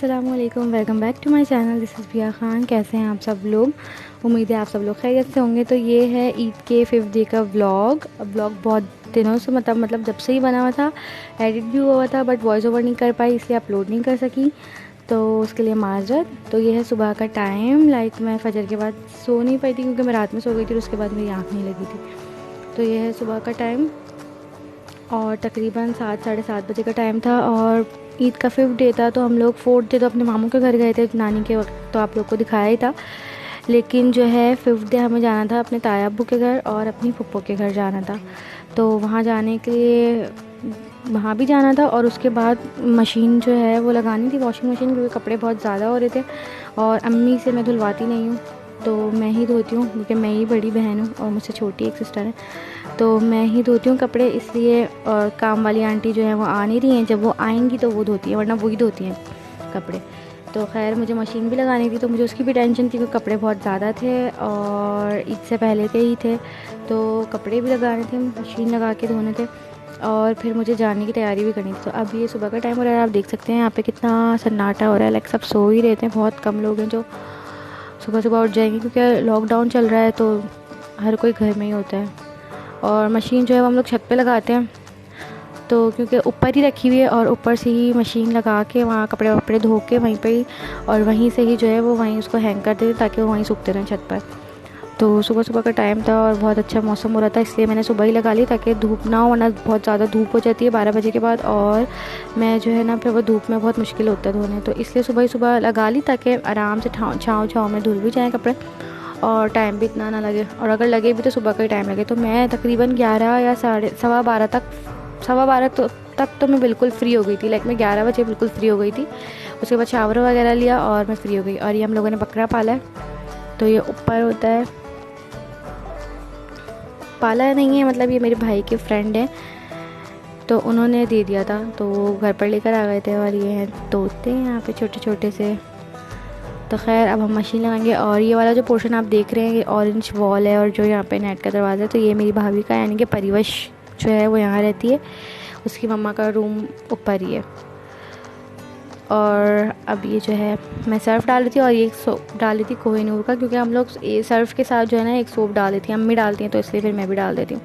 अस्सलामुअलैकुम, welcome back to my channel. This is Bia Khan. कैसे हैं आप सब लोग? उम्मीद है आप सब लोग खैरियत से होंगे। तो ये है ईद के 5th डे का व्लॉग। बहुत दिनों से मतलब जब से ही बना हुआ था, एडिट भी हुआ था, बट वॉइस ओवर नहीं कर पाई, इसलिए अपलोड नहीं कर सकी, तो उसके लिए माजरत। तो ये है सुबह का टाइम। मैं फजर के बाद सो नहीं पाई थी क्योंकि मैं रात में सो गई थी और उसके बाद मेरी आँख नहीं लगी थी। तो ये है सुबह का टाइम और तकरीबन 7 साढ़े 7 बजे का टाइम था और ईद का 5th डे था। तो हम लोग 4th डे तो अपने मामू के घर गए थे नानी के वक्त, तो आप लोग को दिखाया ही था। लेकिन जो है 5th डे हमें जाना था अपने ताया अब्बू के घर और अपनी फुप्पो के घर जाना था। तो वहाँ जाने के लिए वहाँ भी जाना था और उसके बाद मशीन जो है वो लगानी थी, वॉशिंग मशीन, क्योंकि कपड़े बहुत ज़्यादा हो रहे थे और अम्मी से मैं धुलवाती नहीं हूँ, तो मैं ही धोती हूँ क्योंकि मैं ही बड़ी बहन हूँ और मुझसे छोटी एक सिस्टर है, तो मैं ही धोती हूँ कपड़े इसलिए। और काम वाली आंटी जो है वो आ नहीं रही हैं, जब वो आएंगी तो वो धोती है, वरना वही धोती हैं कपड़े। तो खैर मुझे मशीन भी लगानी थी, तो मुझे उसकी भी टेंशन थी क्योंकि कपड़े बहुत ज़्यादा थे और ईद से पहले के ही थे, तो कपड़े भी लगाने थे, मशीन लगा के धोने थे और फिर मुझे जाने की तैयारी भी करनी थी। तो अब ये सुबह का टाइम हो रहा है, आप देख सकते हैं यहाँ पे कितना सन्नाटा हो रहा है। सब सो ही रहते हैं, बहुत कम लोग हैं जो सुबह सुबह उठ जाएंगे क्योंकि लॉकडाउन चल रहा है, तो हर कोई घर में ही होता है। और मशीन जो है वो हम लोग छत पे लगाते हैं, तो क्योंकि ऊपर ही रखी हुई है और ऊपर से ही मशीन लगा के वहाँ कपड़े वपड़े धो के वहीं पे ही और वहीं से ही जो है वो वहीं उसको हैंग कर देते ताकि वो वहीं सूखते रहें छत पर। तो सुबह सुबह का टाइम था और बहुत अच्छा मौसम हो रहा था, इसलिए मैंने सुबह ही लगा ली ताकि धूप ना हो, वरना बहुत ज़्यादा धूप हो जाती है 12 बजे के बाद और मैं जो है ना फिर वो धूप में बहुत मुश्किल होता है धोने, तो इसलिए सुबह ही सुबह लगा ली ताकि आराम से छाँव में धुल भी जाएँ कपड़े और टाइम भी इतना ना लगे, और अगर लगे भी तो सुबह का ही टाइम लगे। तो मैं तकरीबन 11 या सवा बारह तक तो मैं बिल्कुल फ्री हो गई थी। मैं 11 बजे बिल्कुल फ्री हो गई थी। उसके बाद शावर वगैरह लिया और मैं फ्री हो गई। और ये हम लोगों ने बकरा पाला है, तो ये ऊपर होता है, पाला नहीं है मतलब ये मेरे भाई के फ्रेंड हैं, तो उन्होंने दे दिया था, तो वो घर पर लेकर आ गए थे। और ये हैं तोते यहाँ पे छोटे छोटे से। तो खैर अब हम मशीन लगाएंगे। और ये वाला जो पोर्शन आप देख रहे हैं ये ऑरेंज वॉल है और जो यहाँ पे नेट का दरवाज़ा है, तो ये मेरी भाभी का यानी कि परिवश जो है वो यहाँ रहती है, उसकी मम्मा का रूम ऊपर ही है। और अब ये जो है मैं सर्फ़ डाल रही थी और ये सोप डाल रही थी कोहिनूर का, क्योंकि हम लोग सर्फ़ के साथ जो है ना एक सोप डाल देती हैं, अम्मी डालती हैं, तो इसलिए फिर मैं भी डाल देती हूँ।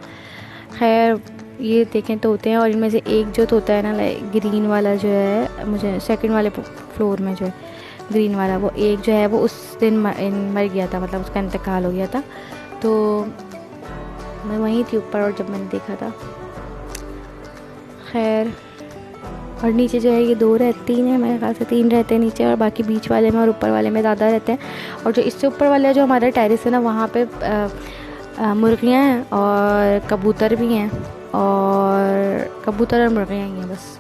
खैर ये देखें तोते हैं और इनमें से एक जो तोता है ना ग्रीन वाला जो है, मुझे सेकंड वाले फ्लोर में जो है ग्रीन वाला, वो एक जो है वो उस दिन मर गया था, मतलब उसका इंतकाल हो गया था। तो मैं वहीं थी ऊपर और जब मैंने देखा था। खैर और नीचे जो है ये 3 है, मेरे ख्याल से 3 रहते हैं नीचे, और बाकी बीच वाले में और ऊपर वाले में ज़्यादा रहते हैं। और जो इससे ऊपर वाला जो हमारा टेरेस है ना, वहाँ पे मुर्गियाँ हैं और कबूतर भी हैं, और कबूतर और मुर्गियाँ ही हैं बस,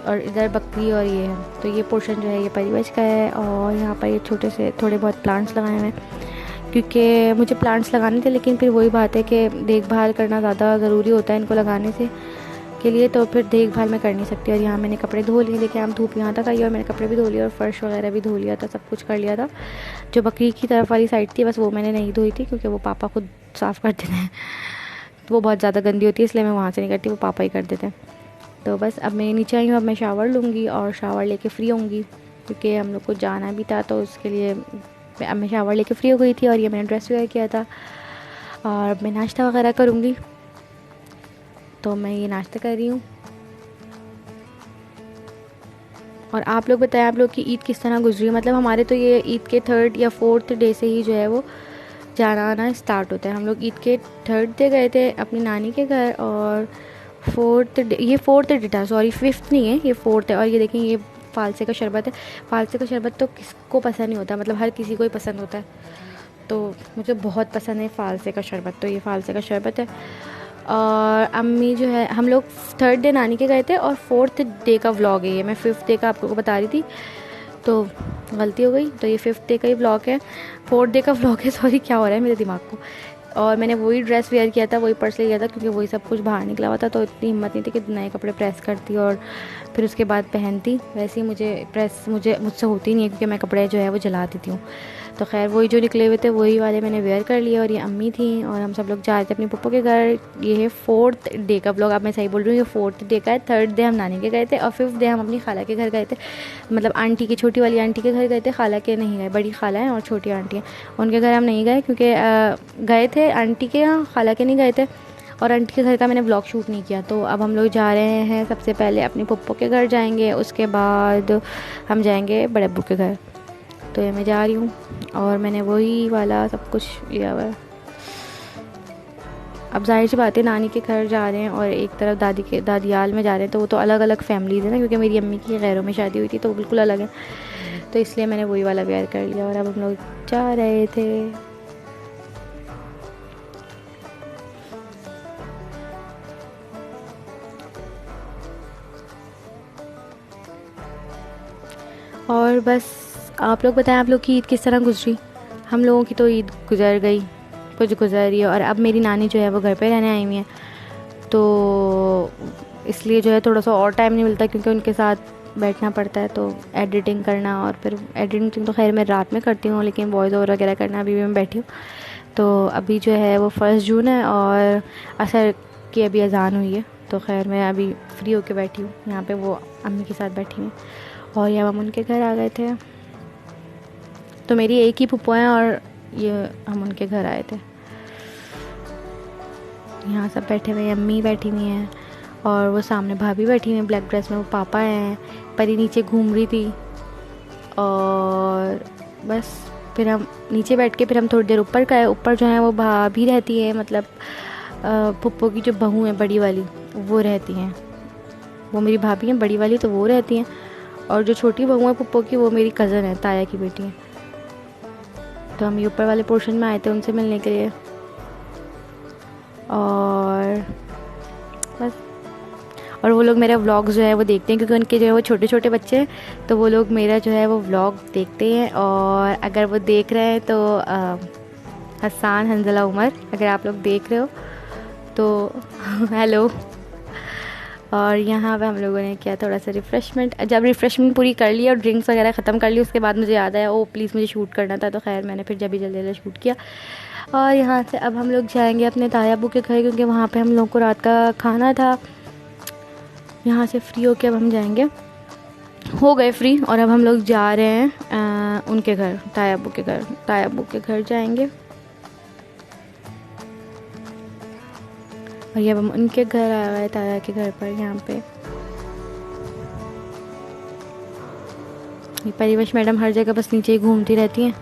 और इधर बकरी और ये है। तो ये पोर्शन जो है ये परिवेश का है। और यहाँ पर ये छोटे से थोड़े बहुत प्लांट्स लगाए हुए हैं क्योंकि मुझे प्लांट्स लगाने थे, लेकिन फिर वही बात है कि देखभाल करना ज़्यादा ज़रूरी होता है इनको लगाने से के लिए, तो फिर देखभाल मैं कर नहीं सकती। और यहाँ मैंने कपड़े धो लिए, देखिए हम धूप यहाँ तक आई और मैंने कपड़े भी धो लिए और फर्श वगैरह भी धो लिया था, सब कुछ कर लिया था। जो बकरी की तरफ वाली साइड थी बस वो मैंने नहीं धोई थी क्योंकि वो पापा खुद साफ़ कर देते हैं, तो वो बहुत ज़्यादा गंदी होती है, इसलिए मैं वहाँ से नहीं करती, वो पापा ही कर देते हैं। तो बस अब मैं नीचे आई हूँ, अब मैं शावर लूँगी और शावर लेके फ़्री होंगी क्योंकि हम लोग को जाना भी था, तो उसके लिए अब मैं शावर लेके फ़्री हो गई थी। और ये मैंने ड्रेस वेयर किया था और मैं नाश्ता वगैरह करूँगी, तो मैं ये नाश्ता कर रही हूँ। और आप लोग बताएं आप लोग की ईद किस तरह गुजरी। मतलब हमारे तो ये ईद के 3rd या 4th डे से ही जो है वो जाना आना स्टार्ट होता है। हम लोग ईद के 3rd डे गए थे अपनी नानी के घर और 4th डे, ये 4th डे था, सॉरी 5th नहीं है, ये 4th है। और ये देखें ये फालसे का शरबत है। फालसे का शरबत तो किसको पसंद नहीं होता, मतलब हर किसी को ही पसंद होता है, तो मुझे बहुत पसंद है फालसे का शरबत। तो ये फालसे का शरबत है। और अम्मी जो है, हम लोग 3rd डे नानी के गए थे और 4th डे का व्लॉग है ये, मैं 5th डे का आपको बता रही थी, तो गलती हो गई। तो ये 5th डे का ही व्लॉग है, 4th डे का व्लॉग है, सॉरी क्या हो रहा है मेरे दिमाग को। और मैंने वही ड्रेस वेयर किया था, वही पर्स लिया था क्योंकि वही सब कुछ बाहर निकला हुआ था, तो इतनी हिम्मत नहीं थी कि नए कपड़े प्रेस करती और फिर उसके बाद पहनती। वैसे ही मुझे प्रेस मुझसे होती नहीं है क्योंकि मैं कपड़े जो है वो जला देती हूँ, तो खैर वही जो निकले हुए थे वही वाले मैंने वेयर कर लिए। और ये अम्मी थी और हम सब लोग जा रहे थे अपने पप्पो के घर। ये है 4th डे का व्लॉग। अब मैं सही बोल रही हूँ, ये 4th डे का है। 3rd डे हम नानी के गए थे और 5th डे हम अपनी खाला के घर गए थे, मतलब आंटी की, छोटी वाली आंटी के घर गए थे। खाला के नहीं गए, बड़ी खाला है और छोटी आंटी है, उनके घर हम नहीं गए क्योंकि गए थे आंटी के यहाँ, खाला के नहीं गए थे। और आंटी के घर का मैंने व्लॉग शूट नहीं किया। तो अब हम लोग जा रहे हैं, सबसे पहले अपने पप्पो के घर जाएंगे, उसके बाद हम जाएंगे बड़े अब्बू के घर। तो ये मैं जा रही हूँ और मैंने वही वाला सब कुछ लिया हुआ है। अब जाहिर सी बात है नानी के घर जा रहे हैं और एक तरफ दादी के दादियाल में जा रहे हैं, तो वो तो अलग अलग फैमिलीज़ है ना, क्योंकि मेरी अम्मी की गैरों में शादी हुई थी तो बिल्कुल अलग है। तो इसलिए मैंने वही वाला वेयर कर लिया और अब हम लोग जा रहे थे। और बस आप लोग बताएं, आप लोग की ईद किस तरह गुजरी। हम लोगों की तो ईद गुजर गई, कुछ गुजर रही है। और अब मेरी नानी जो है वो घर पे रहने आई हुई है, तो इसलिए जो है थोड़ा सा और टाइम नहीं मिलता क्योंकि उनके साथ बैठना पड़ता है। तो एडिटिंग करना, और फिर एडिटिंग तो खैर मैं रात में करती हूँ, लेकिन वॉइस ओवर वगैरह करना अभी भी मैं बैठी हूँ। तो अभी जो है वो 1 जून है और असर की अभी अजान हुई है, तो खैर मैं अभी फ्री होके बैठी हूँ यहाँ पे, वो अम्मी के साथ बैठी हूँ। और ये हम उनके घर आ गए थे। तो मेरी एक ही फूफो हैं और ये हम उनके घर आए थे। यहाँ सब बैठे हुए हैं, अम्मी बैठी हुई हैं और वो सामने भाभी बैठी हुई हैं ब्लैक ड्रेस में, वो पापा हैं। परी नीचे घूम रही थी और बस फिर हम नीचे बैठ के फिर हम थोड़ी देर ऊपर गए। ऊपर जो है वो भाभी रहती है, मतलब फूफो की जो बहू है बड़ी वाली वो रहती हैं, वो मेरी भाभी हैं बड़ी वाली, तो वो रहती हैं। और जो छोटी बहू है फूफो की वो मेरी कज़न है, ताया की बेटी है। तो हम ये ऊपर वाले पोर्शन में आए थे उनसे मिलने के लिए। और बस, और वो लोग मेरा व्लॉग जो है वो देखते हैं क्योंकि उनके जो है वो छोटे छोटे बच्चे हैं, तो वो लोग मेरा जो है वो व्लॉग देखते हैं। और अगर वो देख रहे हैं तो हसान, हंजला, उमर, अगर आप लोग देख रहे हो तो हेलो। और यहाँ पे हम लोगों ने किया थोड़ा सा रिफ़्रेशमेंट। जब रिफ़्रेशमेंट पूरी कर ली और ड्रिंक्स वगैरह ख़त्म कर ली, उसके बाद मुझे याद आया ओ प्लीज़ मुझे शूट करना था, तो खैर मैंने फिर जल्दी जल्दी शूट किया। और यहाँ से अब हम लोग जाएंगे अपने ताया अब्बू के घर क्योंकि वहाँ पे हम लोग को रात का खाना था। यहाँ से फ्री होके अब हम जाएंगे, हो गए फ्री, और अब हम लोग जा रहे हैं उनके घर, ताया अब्बू के घर। ताया अब्बू के घर जाएंगे और ये अब हम उनके घर आए हुए हैं, ताया के घर पर। यहाँ पे परिवेश मैडम हर जगह बस नीचे ही घूमती रहती हैं।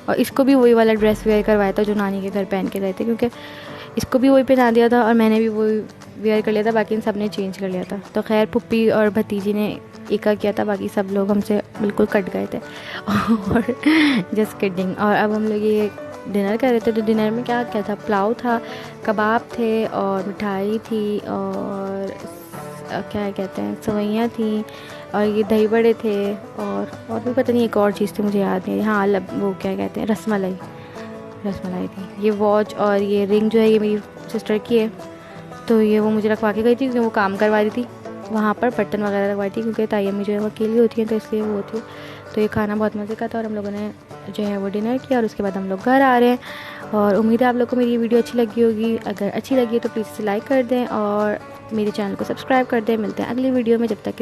और इसको भी वही वाला ड्रेस वेयर करवाया था जो नानी के घर पहन के गए थे, क्योंकि इसको भी वही पहना दिया था और मैंने भी वही वेयर कर लिया था, बाकी इन सब ने चेंज कर लिया था। तो खैर पुप्पी और भतीजी ने एका किया था, बाकी सब लोग हमसे बिल्कुल कट गए थे और जस्ट किडिंग। और अब हम लोग ये डिनर कर रहे थे, तो डिनर में क्या क्या था, पुलाव था, कबाब थे और मिठाई थी और क्या कहते हैं सेवइयाँ थी और ये दही बड़े थे और भी पता नहीं एक और चीज़ थी मुझे याद नहीं। हाँ वो क्या कहते हैं रसमलाई थी। ये वॉच और ये रिंग जो है ये मेरी सिस्टर की है, तो ये वो मुझे रखवा के गई थी क्योंकि वो काम करवा रही थी वहाँ पर, बर्तन वगैरह रखवाई थी क्योंकि ताई अम्मी जो है वो अकेली होती है, तो इसलिए वो होती है। तो ये खाना बहुत मज़े का था और हम लोगों ने जो है वो डिनर किया और उसके बाद हम लोग घर आ रहे हैं। और उम्मीद है आप लोग को मेरी वीडियो अच्छी लगी होगी। अगर अच्छी लगी तो प्लीज़ इसे लाइक कर दें और मेरे चैनल को सब्सक्राइब कर दें। मिलते हैं अगली वीडियो में, जब तक